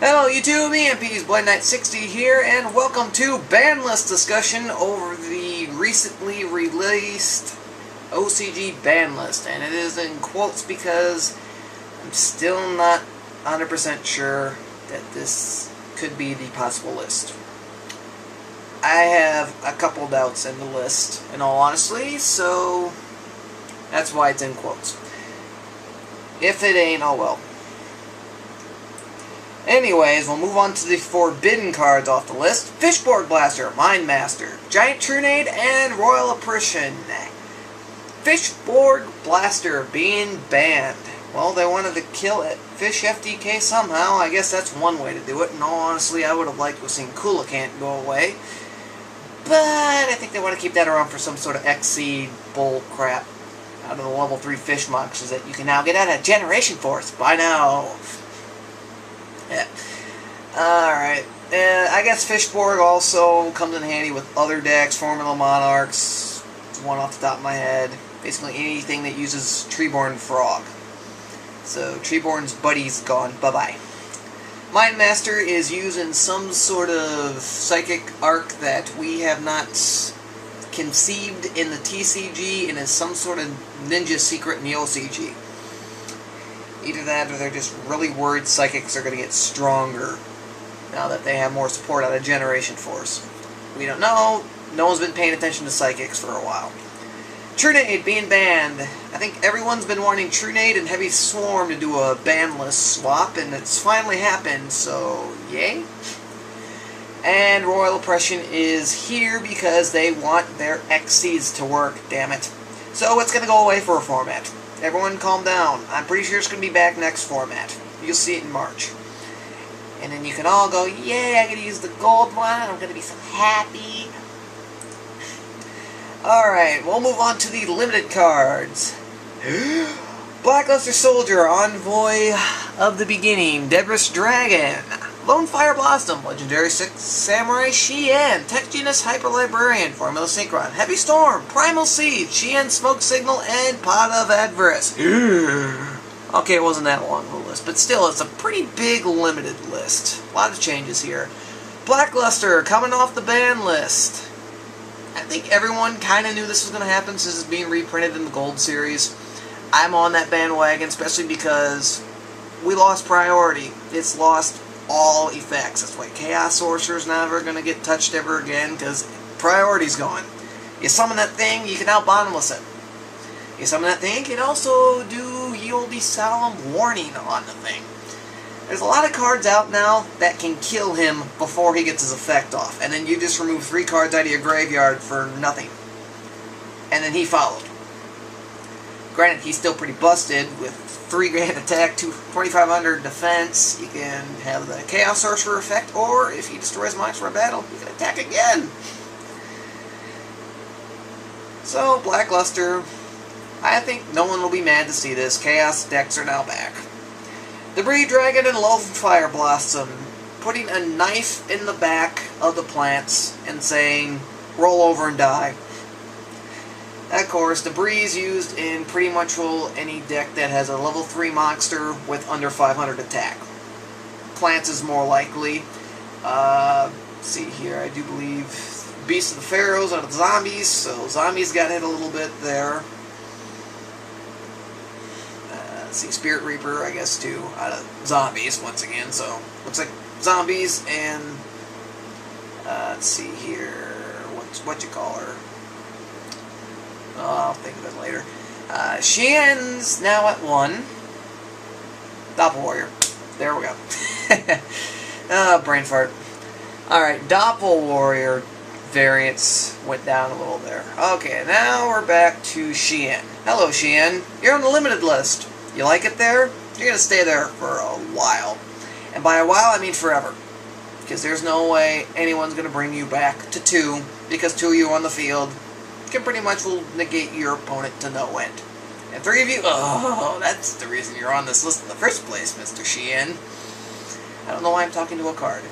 Hello YouTube, EMP's Blade Knight 60 here, and welcome to ban list discussion over the recently released OCG ban list. And it is in quotes because I'm still not 100% sure that this could be the possible list. I have a couple doubts in the list, in all honesty, so that's why it's in quotes. If it ain't, oh well. Anyways, we'll move on to the forbidden cards off the list. Fishborg Blaster, Mind Master, Giant Trunade, and Royal Apparition. Fishborg Blaster being banned. Well, they wanted to kill it. Fish FDK somehow. I guess that's one way to do it. And all honestly, I would have liked to have seen Coelacanth go away. But I think they want to keep that around for some sort of XC bull crap out of the level 3 fish monsters that you can now get out of Generation Force. By now. Yeah. Alright. I guess Fishborg also comes in handy with other decks, Formula Monarchs. It's one off the top of my head. Basically anything that uses Treeborn Frog. So Treeborn's buddy's gone. Bye-bye. Mind Master is used in some sort of psychic arc that we have not conceived in the TCG and is some sort of ninja secret in the OCG. Either that or they're just really worried psychics are going to get stronger now that they have more support out of Generation Force. We don't know. No one's been paying attention to psychics for a while. Trunade being banned. I think everyone's been wanting Trunade and Heavy Swarm to do a banless swap, and it's finally happened, so yay. And Royal Oppression is here because they want their XCs to work, damn it. So it's going to go away for a format. Everyone calm down. I'm pretty sure it's going to be back next format. You'll see it in March. And then you can all go, yay, I get to use the gold one. I'm going to be so happy. Alright, we'll move on to the limited cards. Blackluster Soldier, Envoy of the Beginning, Debris Dragon, Lone Fire Blossom, Legendary Samurai Shien, Tech Genus Hyper Librarian, Formula Synchron, Heavy Storm, Primal Seed, Shien Smoke Signal, and Pot of Adverse. Okay, it wasn't that long of a list, but still, it's a pretty big limited list. A lot of changes here. Blackluster, coming off the ban list. I think everyone kind of knew this was going to happen since it's being reprinted in the Gold Series. I'm on that bandwagon, especially because we lost priority. It's lost all effects. That's why Chaos Sorcerer's never going to get touched ever again, because priority's gone. You summon that thing, you can out bottomless it. You summon that thing, you can also do Ye Olde Solemn Warning on the thing. There's a lot of cards out now that can kill him before he gets his effect off, and then you just remove 3 cards out of your graveyard for nothing. And then he followed. Granted, he's still pretty busted with 3 grand attack, 2500 defense. You can have the Chaos Sorcerer effect, or if he destroys monsters for a battle, you can attack again. So, Blackluster, I think no one will be mad to see this. Chaos decks are now back. Debris Dragon and Lone Fire Blossom, putting a knife in the back of the plants and saying, roll over and die. Of course, Debris is used in pretty much any deck that has a level 3 monster with under 500 attack. Plants is more likely. Let's see here, I do believe Beast of the Pharaohs out of zombies, so zombies got hit a little bit there. Let's see, Spirit Reaper, I guess, too, out of zombies once again, so looks like zombies and let's see here, what you call her? Oh, I'll think of it later. Shien's now at 1. Doppel Warrior. There we go. Brain fart. Alright, Doppel Warrior variants went down a little there. Okay, now we're back to Shien. Hello, Shien. You're on the limited list. You like it there? You're going to stay there for a while. And by a while, I mean forever. Because there's no way anyone's going to bring you back to 2, because 2 of you on the field can pretty much will negate your opponent to no end. And 3 of you, oh, that's the reason you're on this list in the first place, Mr. Shien. I don't know why I'm talking to a card.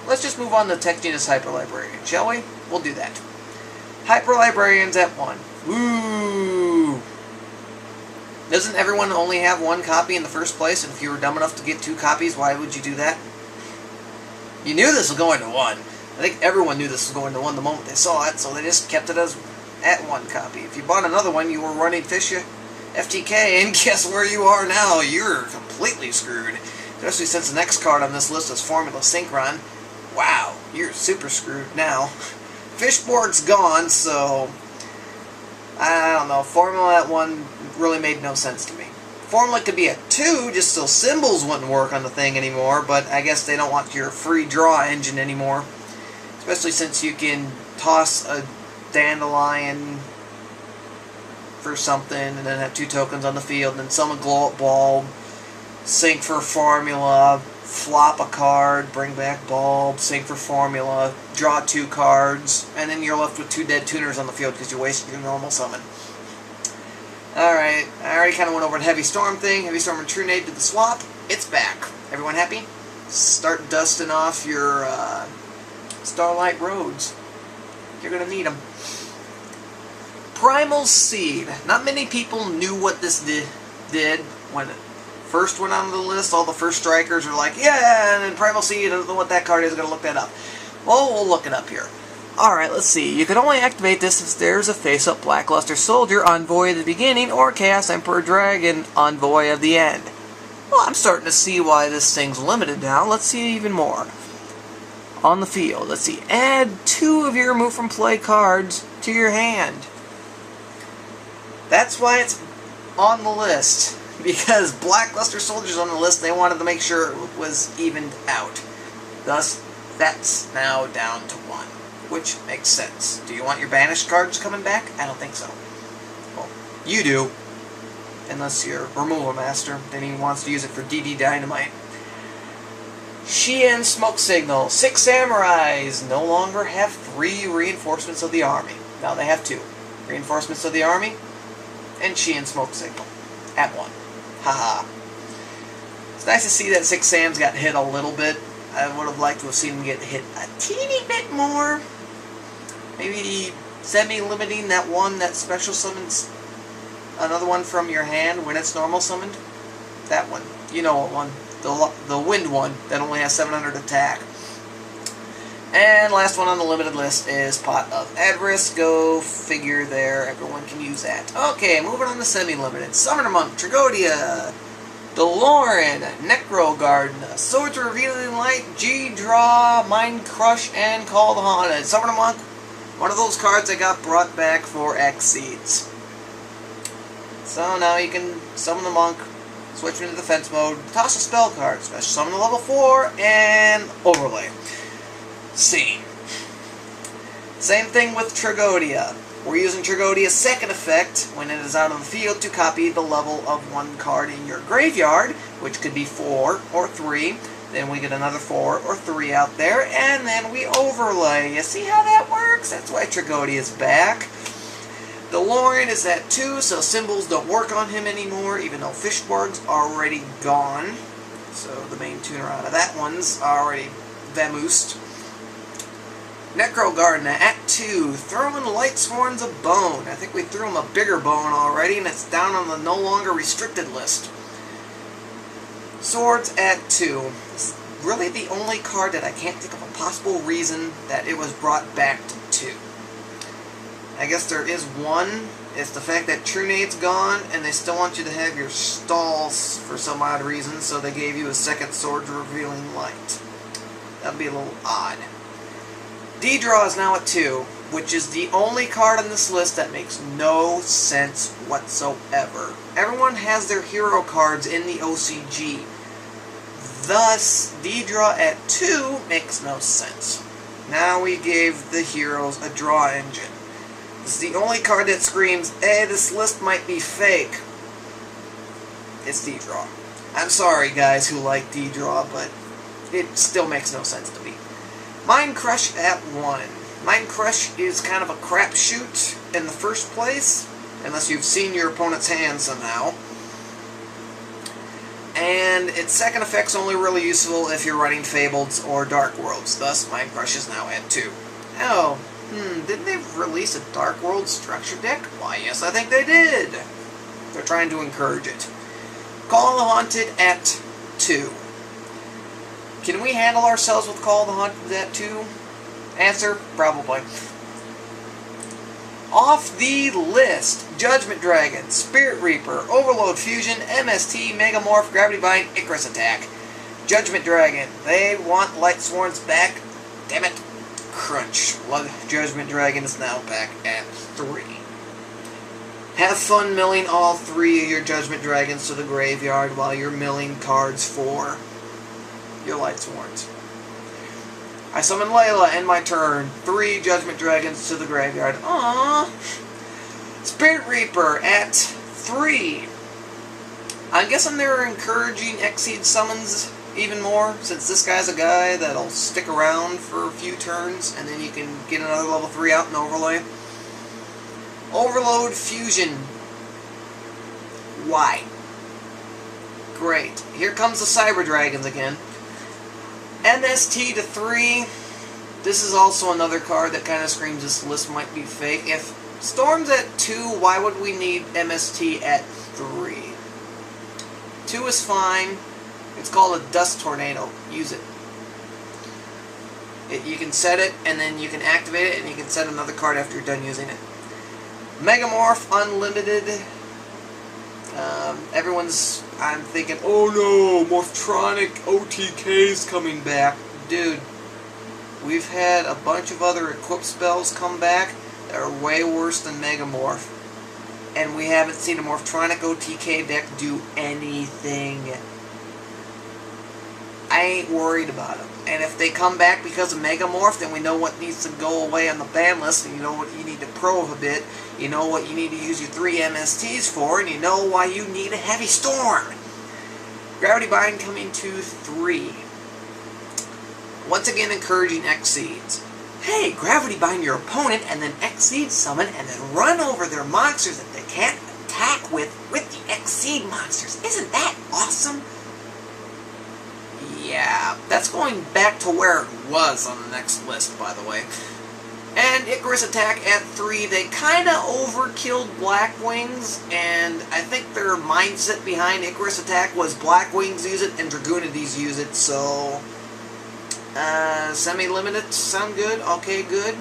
Let's just move on to Tech Genus Hyper Librarian, shall we? We'll do that. Hyper Librarian's at 1. Woo! Doesn't everyone only have 1 copy in the first place? And if you were dumb enough to get 2 copies, why would you do that? You knew this was going to 1. I think everyone knew this was going to 1 the moment they saw it, so they just kept it as at 1 copy. If you bought another one, you were running Fish FTK, and guess where you are now? You're completely screwed. Especially since the next card on this list is Formula Synchron. Wow, you're super screwed now. Fishborg's gone, so I don't know. Formula at 1 really made no sense to me. Formula could be at 2, just so symbols wouldn't work on the thing anymore, but I guess they don't want your free draw engine anymore. Especially since you can toss a dandelion for something, and then have 2 tokens on the field, and then summon glow-up bulb, sync for formula, flop a card, bring back bulb, sync for formula, draw 2 cards, and then you're left with 2 dead tuners on the field because you wasted your normal summon. Alright, I already kind of went over the Heavy Storm thing. Heavy Storm and Trunade did the swap. It's back. Everyone happy? Start dusting off your Starlight Roads. You're going to need them. Primal Seed. Not many people knew what this did when it first went on the list. All the first strikers are like, yeah, and then Primal Seed, I don't know what that card is, I'm going to look that up. Well, we'll look it up here. Alright, let's see. You can only activate this if there's a face-up Blackluster Soldier Envoy at the beginning or Chaos Emperor Dragon Envoy at the end. Well, I'm starting to see why this thing's limited now. Let's see even more. On the field, let's see. Add 2 of your remove from play cards to your hand. That's why it's on the list. Because Blackluster Soldier's on the list, they wanted to make sure it was evened out. Thus, that's now down to 1. Which makes sense. Do you want your banished cards coming back? I don't think so. Well, you do. Unless you're Removal Master. Then he wants to use it for DD Dynamite. Shien Smoke Signal. 6 Samurais no longer have 3 Reinforcements of the Army. Now they have 2. Reinforcements of the Army and Shien Smoke Signal. At 1. Haha. It's nice to see that 6 Sams got hit a little bit. I would have liked to have seen them get hit a teeny bit more. Maybe semi-limiting that one that special summons another one from your hand when it's normal summoned. That one. You know what one. The wind one that only has 700 attack. And last one on the limited list is Pot of Avarice. Go figure there. Everyone can use that. Okay, moving on to semi-limited. Summoner Monk, Tragodia, Delorean, Necro Garden, Swords Revealing Light, G-Draw, Mind Crush, and Call the Haunted. Summoner Monk, one of those cards that got brought back for Xseeds. So now you can summon the Monk, switch into defense mode, toss a spell card, special summon to level 4, and overlay. Scene. Same thing with Tragodia. We're using Tragodia's second effect when it is out of the field to copy the level of 1 card in your graveyard, which could be 4 or 3. Then we get another 4 or 3 out there, and then we overlay. You see how that works? That's why Tragodia's back. DeLorean is at 2, so symbols don't work on him anymore, even though Fishborg's already gone. So the main tuner out of that one's already vamoosed. Necro Garden at 2, throwing Light Sworns of Bone. I think we threw him a bigger bone already, and it's down on the no longer restricted list. Swords at 2. This is really the only card that I can't think of a possible reason that it was brought back to 2. I guess there is one. It's the fact that Trunade's gone, and they still want you to have your stalls for some odd reason, so they gave you a second Swords Revealing Light. That'd be a little odd. D-Draw is now at 2, which is the only card on this list that makes no sense whatsoever. Everyone has their hero cards in the OCG. Thus, D-Draw at 2 makes no sense. Now we gave the heroes a draw engine. This is the only card that screams, hey, this list might be fake. It's D-Draw. I'm sorry, guys who like D-Draw, but it still makes no sense to me. Mind Crush at 1. Mind Crush is kind of a crapshoot in the first place, unless you've seen your opponent's hand somehow. And its second effect's only really useful if you're running Fableds or Dark Worlds. Thus, Mind Crush is now at 2. Oh, didn't they release a Dark World structure deck? Why, yes, I think they did. They're trying to encourage it. Call the Haunted at 2. Can we handle ourselves with Call of the Hunt that too? Answer, probably. Off the list, Judgment Dragon, Spirit Reaper, Overload Fusion, MST, Megamorph, Gravity Bind, Icarus Attack. Judgment Dragon, they want Lightsworn's back. Damn it. Crunch. Judgment Dragon is now back at 3. Have fun milling all 3 of your Judgment Dragons to the graveyard while you're milling cards for your Lightsworns. I summon Layla, end my turn. 3 Judgment Dragons to the graveyard. Aww. Spirit Reaper at 3. I'm guessing they're encouraging Exceed summons even more, since this guy's a guy that'll stick around for a few turns, and then you can get another level 3 out and overlay. Overload Fusion. Why? Great. Here comes the Cyber Dragons again. MST to 3. This is also another card that kind of screams this list might be fake. If Storm's at 2, why would we need MST at 3? 2 is fine. It's called a Dust Tornado. Use it. You can set it, and then you can activate it, and you can set another card after you're done using it. Megamorph Unlimited. I'm thinking, oh no, Morphtronic OTK's coming back. Dude, we've had a bunch of other equip spells come back that are way worse than Megamorph. And we haven't seen a Morphtronic OTK deck do anything. I ain't worried about them. And if they come back because of Megamorph, then we know what needs to go away on the ban list, and you know what you need to prove a bit, you know what you need to use your 3 MSTs for, and you know why you need a Heavy Storm. Gravity Bind coming to 3. Once again encouraging Exceeds. Hey, Gravity Bind your opponent, and then Exceed summon, and then run over their monsters that they can't attack with the Exceed monsters. Isn't that awesome? Yeah, that's going back to where it was on the next list, by the way. And Icarus Attack at 3. They kind of overkilled Black Wings, and I think their mindset behind Icarus Attack was Black Wings use it and Dragoonides use it, so semi-limited, sound good? Okay, good.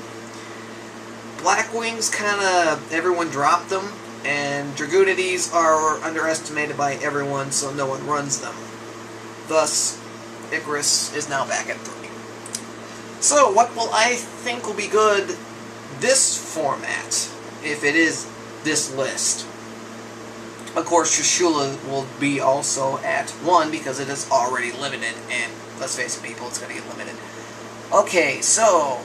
Black Wings kind of, everyone dropped them, and Dragoonides are underestimated by everyone, so no one runs them. Thus, Icarus is now back at 3. So, what will I think will be good this format, if it is this list? Of course, Trishula will be also at 1 because it is already limited, and let's face it, people, it's going to get limited. Okay, so,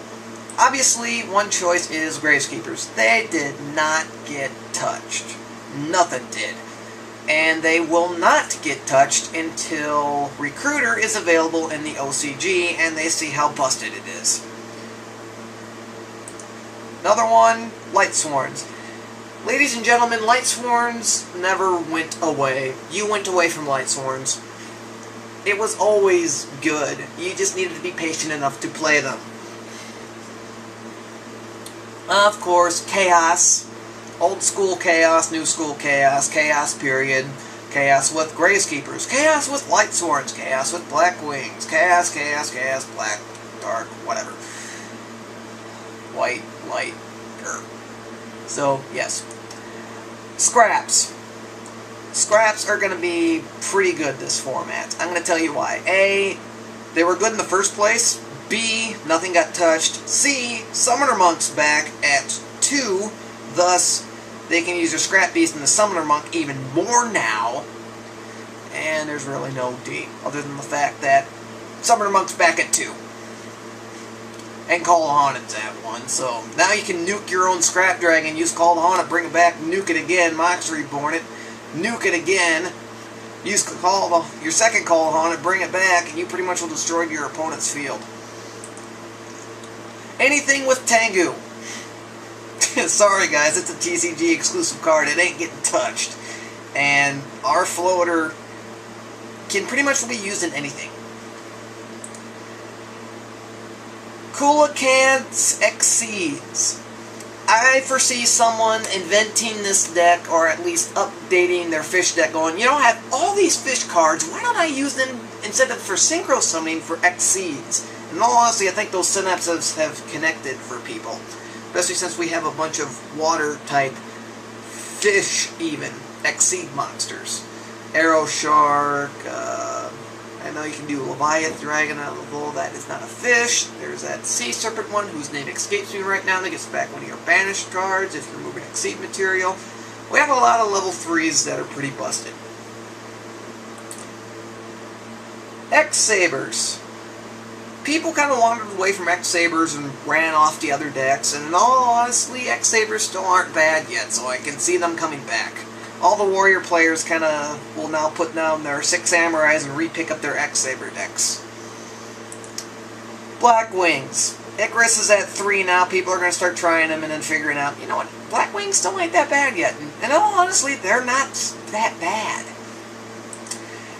obviously, one choice is Gravekeepers. They did not get touched. Nothing did. And they will not get touched until Recruiter is available in the OCG and they see how busted it is. Another one, Lightsworns. Ladies and gentlemen, Lightsworns never went away. You went away from Lightsworns. It was always good. You just needed to be patient enough to play them. Of course, Chaos. Old school Chaos, new school Chaos, Chaos period, Chaos with Gravekeepers, Chaos with Lightsworns, Chaos with Black Wings, Chaos, Chaos, Chaos, Black, Dark, whatever. White, light, So, yes. Scraps. Scraps are going to be pretty good this format. I'm going to tell you why. A, they were good in the first place. B, nothing got touched. C, Summoner Monk's back at 2, thus they can use their Scrap Beast and the Summoner Monk even more now. And there's really no D, other than the fact that Summoner Monk's back at 2. And Call of Haunted's at 1, so now you can nuke your own Scrap Dragon, use Call of Haunted, bring it back, nuke it again, Mox Reborn it, nuke it again, use your second Call of Haunted, bring it back, and you pretty much will destroy your opponent's field. Anything with Tengu. Sorry guys, it's a TCG exclusive card. It ain't getting touched. And our floater can pretty much be used in anything. Coelacanth Exceeds. I foresee someone inventing this deck, or at least updating their fish deck, going, you know, I have all these fish cards, why don't I use them instead of for synchro summoning for Exceeds. And in all honesty, I think those synapses have connected for people. Especially since we have a bunch of water-type fish, even, Exceed monsters. Arrow Shark, I know you can do Leviath Dragon, although that is not a fish. There's that Sea Serpent one, whose name escapes me right now, that gets back one of your banished cards if you're moving Exceed material. We have a lot of level 3s that are pretty busted. X-Sabers. People kind of wandered away from X-Sabers and ran off the other decks, and in all honesty, X-Sabers still aren't bad yet, so I can see them coming back. All the warrior players kind of will now put down their 6 samurais and re-pick up their X-Saber decks. Black Wings. Icarus is at 3 now. People are going to start trying them and then figuring out, you know what, Black Wings still ain't that bad yet. And all honestly, they're not that bad.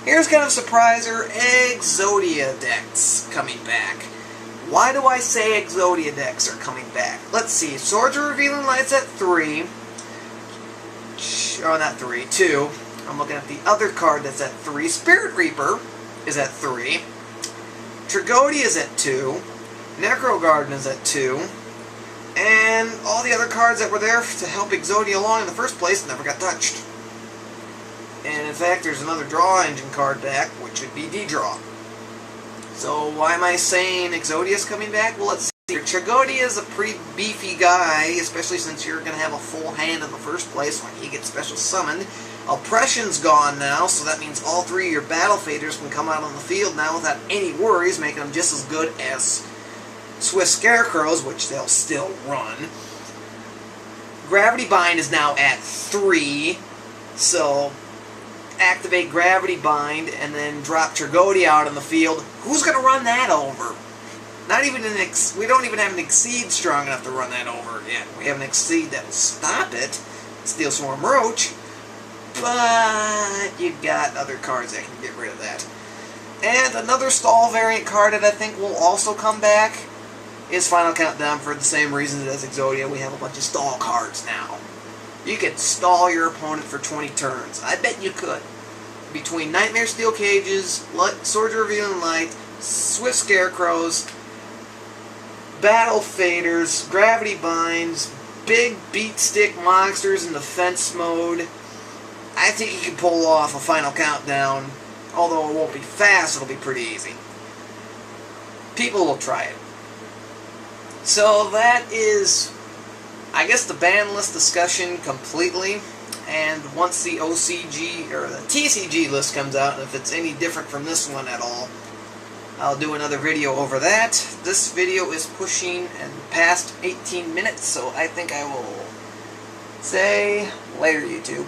Here's kind of a surpriser, Exodia decks coming back. Why do I say Exodia decks are coming back? Let's see, Swords of Revealing Light's at 3. Oh, not 3, 2. I'm looking at the other card that's at 3. Spirit Reaper is at 3. Tragodia is at 2. Necro Garden is at 2. And all the other cards that were there to help Exodia along in the first place never got touched. And in fact, there's another draw engine card back, which would be D-Draw. So why am I saying Exodia's coming back? Well, let's see. Tragodia is a pretty beefy guy, especially since you're going to have a full hand in the first place when he gets special summoned. Oppression's gone now, so that means all 3 of your battle faders can come out on the field now without any worries, making them just as good as Swiss Scarecrows, which they'll still run. Gravity Bind is now at 3, so activate Gravity Bind and then drop Tragodia out on the field. Who's going to run that over? Not even we don't even have an Exceed strong enough to run that over yet. We have an Exceed that will stop it, Steel Swarm Roach, but you've got other cards that can get rid of that. And another stall variant card that I think will also come back is Final Countdown for the same reasons as Exodia. We have a bunch of stall cards now. You can stall your opponent for 20 turns. I bet you could. Between Nightmare Steel Cages, Swords of Revealing Light, Swift Scarecrows, Battle Faders, Gravity Binds, big beat stick monsters in defense mode, I think you can pull off a Final Countdown. Although it won't be fast, it'll be pretty easy. People will try it. So that is, I guess, the ban list discussion completely. And once the OCG, or the TCG list comes out, and if it's any different from this one at all, I'll do another video over that. This video is pushing and past 18 minutes, so I think I will say later, YouTube.